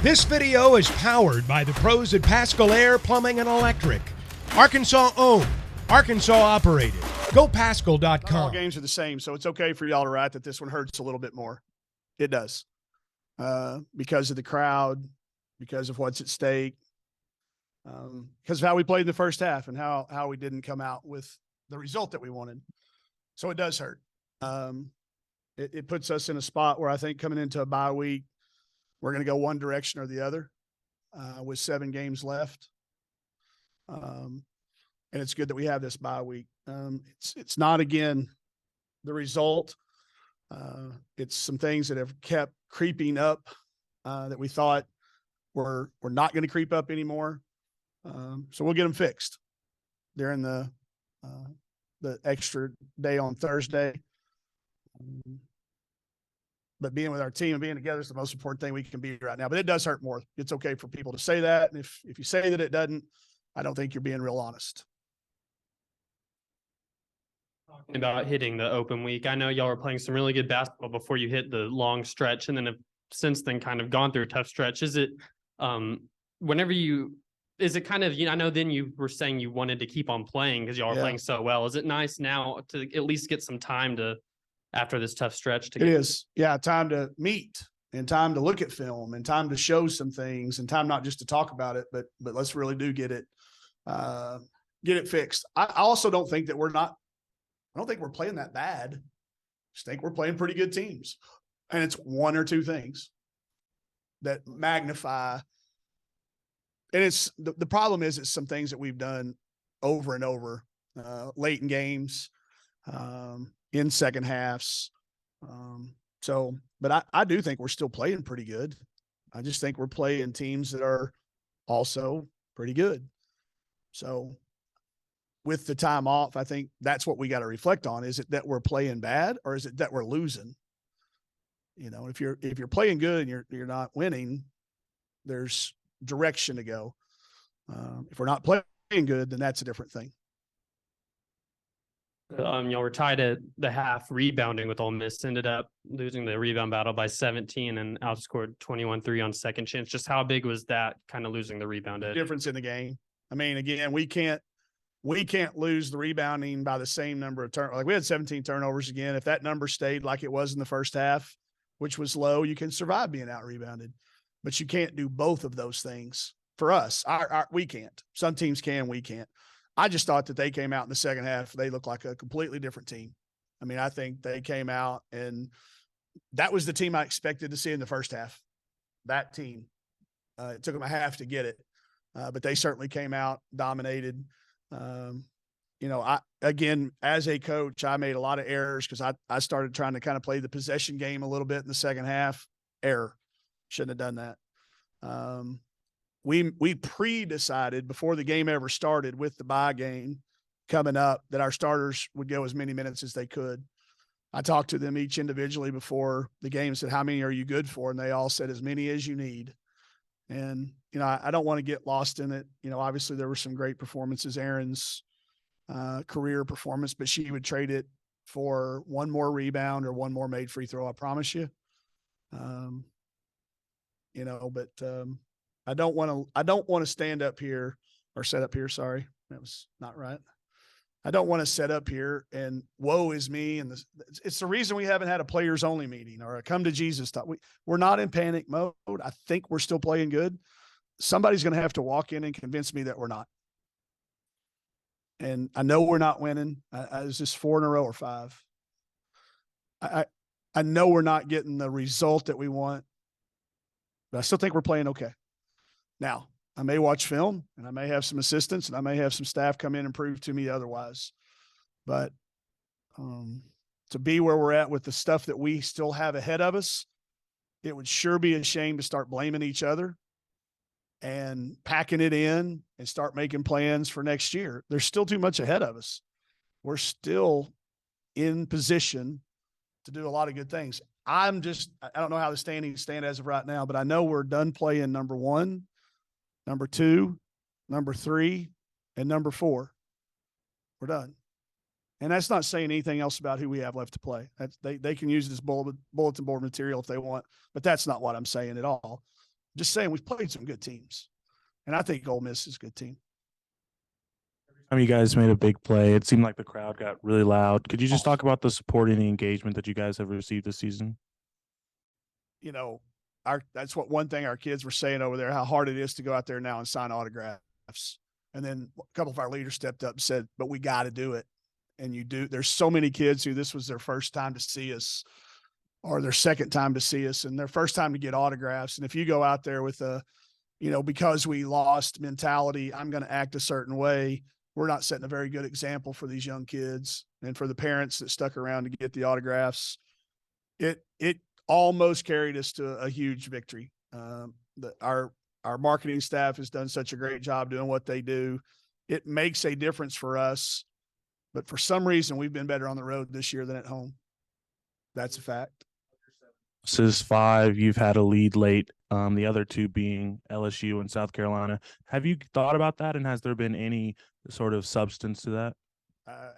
This video is powered by the pros at Pascal Air Plumbing and Electric. Arkansas owned, Arkansas operated. GoPascal.com. Not all games are the same, so it's okay for y'all to write that this one hurts a little bit more. It does. Because of the crowd, because of what's at stake, because of how we played in the first half and how we didn't come out with the result that we wanted. So it does hurt. It puts us in a spot where I think coming into a bye week, we're going to go one direction or the other with 7 games left. And it's good that we have this bye week. It's not, again, the result. It's some things that have kept creeping up that we thought were not going to creep up anymore. So we'll get them fixed during the extra day on Thursday. But being with our team and being together is the most important thing we can be right now. But it does hurt more. It's okay for people to say that. And if you say that it doesn't, I don't think you're being real honest. Talking about hitting the open week, I know y'all were playing some really good basketball before you hit the long stretch, and then have since then kind of gone through a tough stretch. Is it is it kind of, I know then you were saying you wanted to keep on playing because y'all are playing so well. Is it nice now to at least get some time to, after this tough stretch? It is. Yeah. Time to meet and time to look at film and time to show some things and time not just to talk about it, but let's really do get it fixed. I also don't think that I don't think we're playing that bad. I just think we're playing pretty good teams. And it's one or two things that magnify. And it's the problem is it's some things that we've done over and over, late in games, in second halves. But I do think we're still playing pretty good. I just think we're playing teams that are also pretty good. So with the time off, I think that's what we got to reflect on. Is it that we're playing bad, or is it that we're losing? If you're playing good and you're not winning, there's direction to go. If we're not playing good, then that's a different thing. Y'all were tied at the half rebounding with Ole Miss, ended up losing the rebound battle by 17 and outscored 21-3 on second chance. Just how big was that, kind of losing the rebound edge? Difference in the game. I mean, again, we can't lose the rebounding by the same number of turnovers. Like, we had 17 turnovers again. If that number stayed like it was in the first half, which was low, you can survive being out rebounded, but you can't do both of those things. For us, we can't. Some teams can, we can't. I just thought that they came out in the second half. They looked like a completely different team. I mean, I think they came out, and that was the team I expected to see in the first half. That team. It took them a half to get it, but they certainly came out, dominated. Again, as a coach, I made a lot of errors because I started trying to kind of play the possession game a little bit in the second half. Error. Shouldn't have done that. We pre-decided before the game ever started with the bye game coming up that our starters would go as many minutes as they could. I talked to them each individually before the game, said, how many are you good for? And they all said, as many as you need. And, I don't want to get lost in it. Obviously there were some great performances, Erin's career performance, but she would trade it for one more rebound or one more made free throw. I promise you. I don't want to stand up here or set up here. Sorry, that was not right. I don't want to set up here and woe is me. And it's the reason we haven't had a players only meeting or a come to Jesus talk. We're not in panic mode. I think we're still playing good. Somebody's going to have to walk in and convince me that we're not. And I know we're not winning. Is this 4 in a row or 5? I know we're not getting the result that we want, but I still think we're playing okay. Now, I may watch film and I may have some assistants and I may have some staff come in and prove to me otherwise. But to be where we're at with the stuff that we still have ahead of us, it would sure be a shame to start blaming each other and packing it in and start making plans for next year. There's still too much ahead of us. We're still in position to do a lot of good things. I don't know how the standings stand as of right now, but I know we're done playing number 1, number 2, number 3, and number 4. We're done. And that's not saying anything else about who we have left to play. They can use this bulletin board material if they want, but that's not what I'm saying at all. Just saying, we've played some good teams, and I think Ole Miss is a good team. Time you guys made a big play, it seemed like the crowd got really loud. Could you just talk about the support and the engagement that you guys have received this season? You know, that's what one thing our kids were saying over there, how hard it is to go out there now and sign autographs. And then a couple of our leaders stepped up and said, but we got to do it. And you do. There's so many kids who this was their first time to see us or their second time to see us and their first time to get autographs. And if you go out there with a, because we lost mentality, I'm going to act a certain way, we're not setting a very good example for these young kids and for the parents that stuck around to get the autographs. It almost carried us to a huge victory. Our marketing staff has done such a great job doing what they do. It makes a difference for us, but for some reason we've been better on the road this year than at home. That's a fact. This is 5. You've had a lead late. The other 2 being LSU and South Carolina. Have you thought about that? And has there been any sort of substance to that?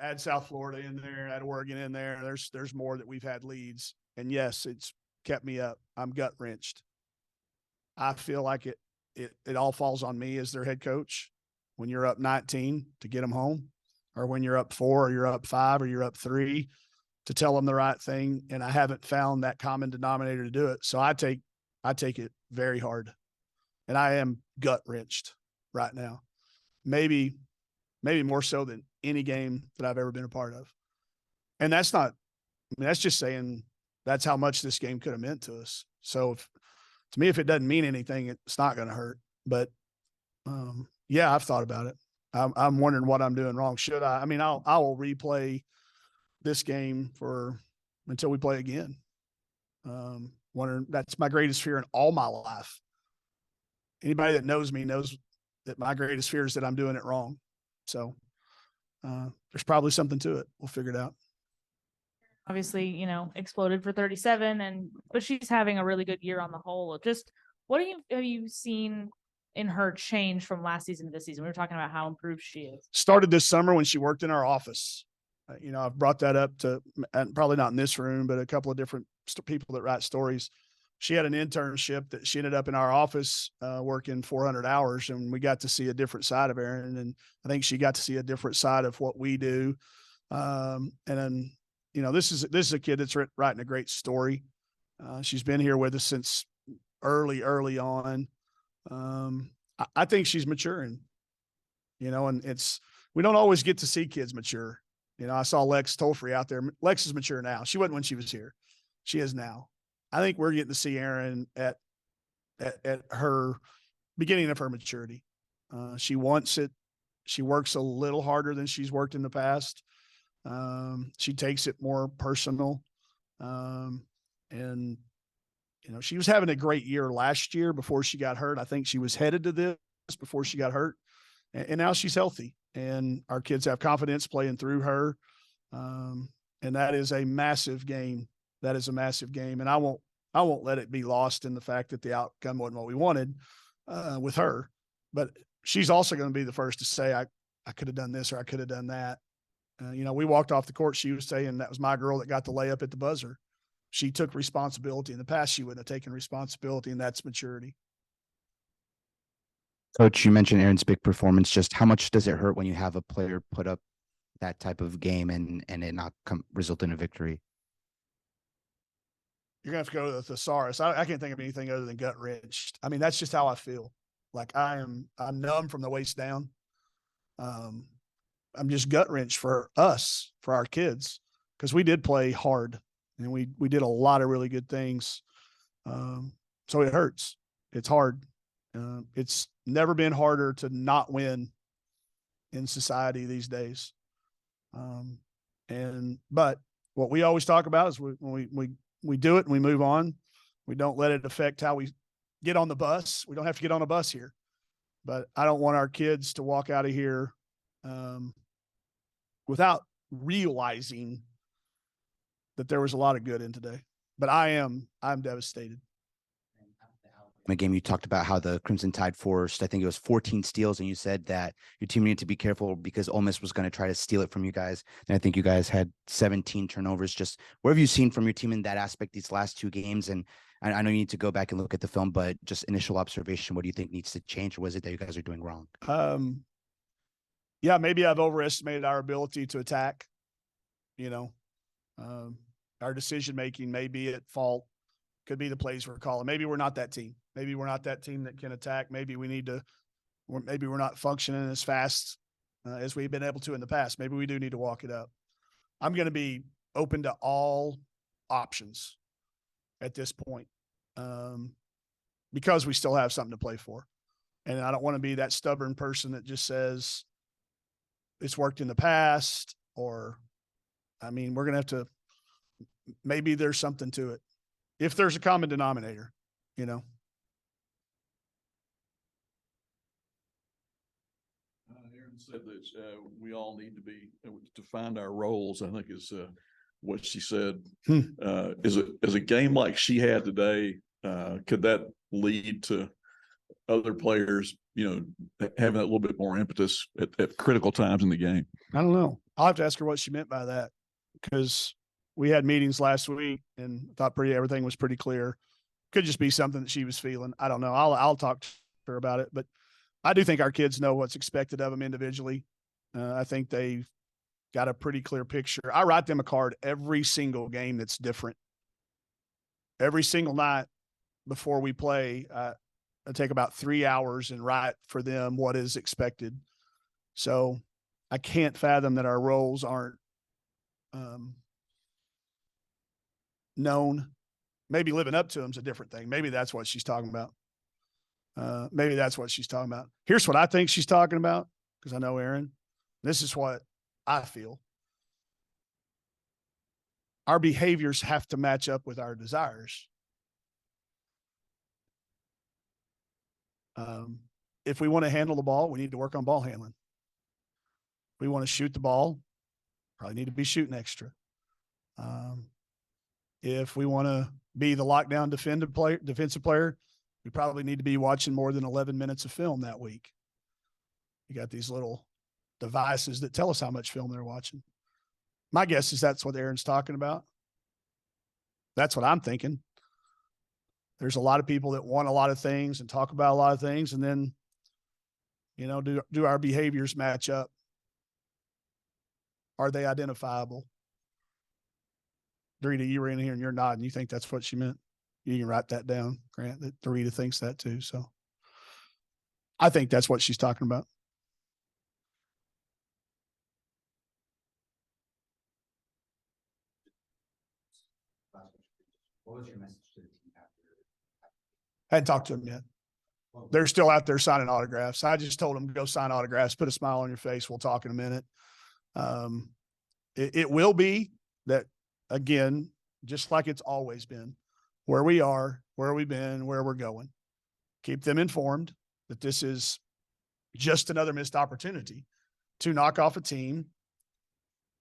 Add South Florida in there, add Oregon in there. There's more that we've had leads. And yes, it's kept me up. I'm gut wrenched. I feel like it all falls on me as their head coach when you're up 19 to get them home, or when you're up 4 or you're up 5 or you're up 3 to tell them the right thing. And I haven't found that common denominator to do it. So I take it very hard, and I am gut wrenched right now. Maybe more so than any game that I've ever been a part of. And that's just saying that's how much this game could have meant to us. So to me, if it doesn't mean anything, it's not going to hurt. But yeah, I've thought about it. I'm wondering what I'm doing wrong. Should I? I mean, I will replay this game until we play again. Wondering, that's my greatest fear in all my life. Anybody that knows me knows that my greatest fear is that I'm doing it wrong. So there's probably something to it. We'll figure it out. Obviously, exploded for 37, but she's having a really good year on the whole. Just what have you seen in her change from last season to this season? We were talking about how improved she is. Started this summer when she worked in our office. I've brought that up to, and probably not in this room, but a couple of different people that write stories. She had an internship that she ended up in our office working 400 hours, and we got to see a different side of Erin. And I think she got to see a different side of what we do. And then, this is a kid that's writing a great story. She's been here with us since early on. I think she's maturing, and we don't always get to see kids mature. I saw Lex Tolfrey out there. Lex is mature now. She wasn't when she was here. She is now. I think we're getting to see Erin at her beginning of her maturity. She wants it. She works a little harder than she's worked in the past. She takes it more personal. And she was having a great year last year before she got hurt. I think she was headed to this before she got hurt. And now she's healthy, and our kids have confidence playing through her. And that is a massive game. That is a massive game. And I won't let it be lost in the fact that the outcome wasn't what we wanted with her. But she's also going to be the first to say, I could have done this or I could have done that. We walked off the court. She was saying that was my girl that got the layup at the buzzer. She took responsibility. In the past, she wouldn't have taken responsibility, and that's maturity. Coach, you mentioned Erin's big performance. Just how much does it hurt when you have a player put up that type of game and it not result in a victory? You're going to have to go to the thesaurus. I can't think of anything other than gut wrenched. I mean, that's just how I feel. Like I'm numb from the waist down. I'm just gut wrenched for us, for our kids, because we did play hard and we did a lot of really good things. So it hurts. It's hard. It's never been harder to not win in society these days. But what we always talk about is when we do it and we move on, we don't let it affect how we get on the bus. We don't have to get on a bus here, but I don't want our kids to walk out of here without realizing that there was a lot of good in today. But I'm devastated. In the game, you talked about how the Crimson Tide forced, I think it was 14 steals, and you said that your team needed to be careful because Ole Miss was going to try to steal it from you guys. And I think you guys had 17 turnovers. Just what have you seen from your team in that aspect these last 2 games? And I know you need to go back and look at the film, but just initial observation, what do you think needs to change? Or was it that you guys are doing wrong? Yeah, maybe I've overestimated our ability to attack. Our decision-making may be at fault. Could be the plays we're calling. Maybe we're not that team. Maybe we're not that team that can attack. Maybe maybe we're not functioning as fast as we've been able to in the past. Maybe we do need to walk it up. I'm going to be open to all options at this point because we still have something to play for. And I don't want to be that stubborn person that just says it's worked in the past, or, we're going to have to, maybe there's something to it. If there's a common denominator, Aaron said that we all need to be to find our roles, I think is what she said. Is a game like she had today, could that lead to other players, having that little bit more impetus at critical times in the game? I don't know. I'll have to ask her what she meant by that, because we had meetings last week and thought everything was pretty clear. Could just be something that she was feeling. I don't know. I'll talk to her about it, but I do think our kids know what's expected of them individually. I think they've got a pretty clear picture. I write them a card every single game that's different. Every single night before we play, I take about 3 hours and write for them what is expected. So I can't fathom that our roles aren't known. Maybe living up to them is a different thing. Maybe that's what she's talking about. Here's what I think she's talking about, because I know Aaron. This is what I feel. Our behaviors have to match up with our desires. If we want to handle the ball, we need to work on ball handling. If we want to shoot the ball, probably need to be shooting extra. If we want to be the lockdown defensive player, we probably need to be watching more than 11 minutes of film that week. You got these little devices that tell us how much film they're watching. My guess is that's what Aaron's talking about. That's what I'm thinking. There's a lot of people that want a lot of things and talk about a lot of things, and then, do our behaviors match up? Are they identifiable? Dorita, you were in here and you're nodding. You think that's what she meant? You can write that down, Grant, that Dorita thinks that too. So I think that's what she's talking about. What was your message to the team after? I hadn't talked to them yet. They're still out there signing autographs. I just told them, go sign autographs, put a smile on your face. We'll talk in a minute. It will be that, again, just like it's always been, where we are, where we've been, where we're going. Keep them informed that this is just another missed opportunity to knock off a team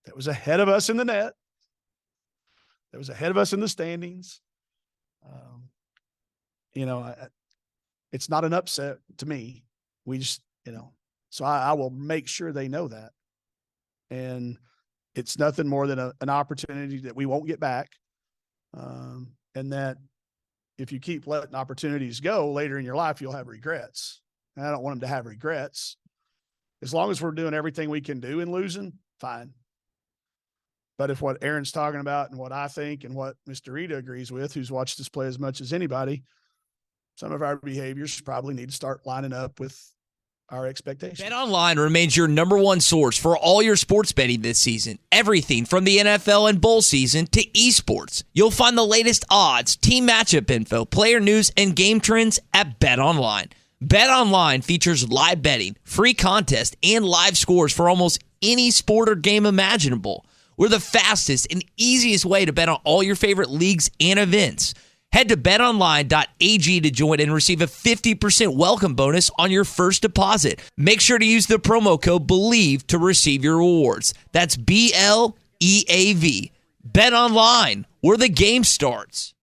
that was ahead of us in the net, that was ahead of us in the standings. It's not an upset to me. We just, so I will make sure they know that. And it's nothing more than an opportunity that we won't get back. And that if you keep letting opportunities go later in your life, you'll have regrets. And I don't want them to have regrets. As long as we're doing everything we can do in losing, fine. But if what Aaron's talking about and what I think and what Mr. Rita agrees with, who's watched us play as much as anybody, some of our behaviors probably need to start lining up with our expectations. BetOnline remains your number one source for all your sports betting this season. Everything from the NFL and bowl season to esports. You'll find the latest odds, team matchup info, player news, and game trends at BetOnline. BetOnline features live betting, free contests, and live scores for almost any sport or game imaginable. We're the fastest and easiest way to bet on all your favorite leagues and events. Head to betonline.ag to join and receive a 50% welcome bonus on your first deposit. Make sure to use the promo code BELIEVE to receive your rewards. That's BLEAV. BetOnline, where the game starts.